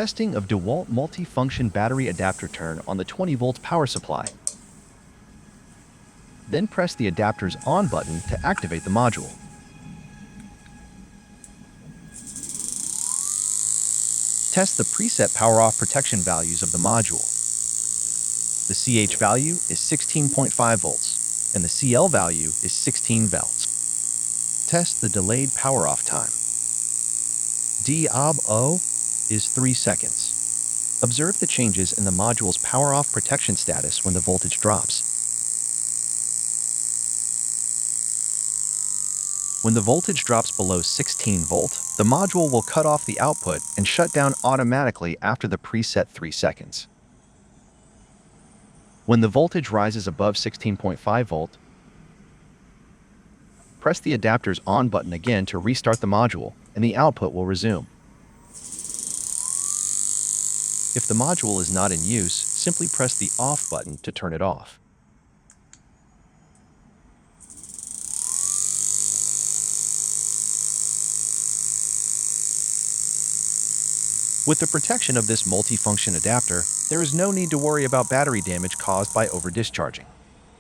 Testing of DeWalt multi-function battery adapter turn on the 20-volt power supply. Then press the adapter's on button to activate the module. Test the preset power-off protection values of the module. The CH value is 16.5 volts, and the CL value is 16 volts. Test the delayed power-off time. DOB-O is 3 seconds. Observe the changes in the module's power-off protection status when the voltage drops. When the voltage drops below 16 volt, the module will cut off the output and shut down automatically after the preset 3 seconds. When the voltage rises above 16.5 volt, press the adapter's on button again to restart the module, and the output will resume. If the module is not in use, simply press the off button to turn it off. With the protection of this multi-function adapter, there is no need to worry about battery damage caused by over-discharging.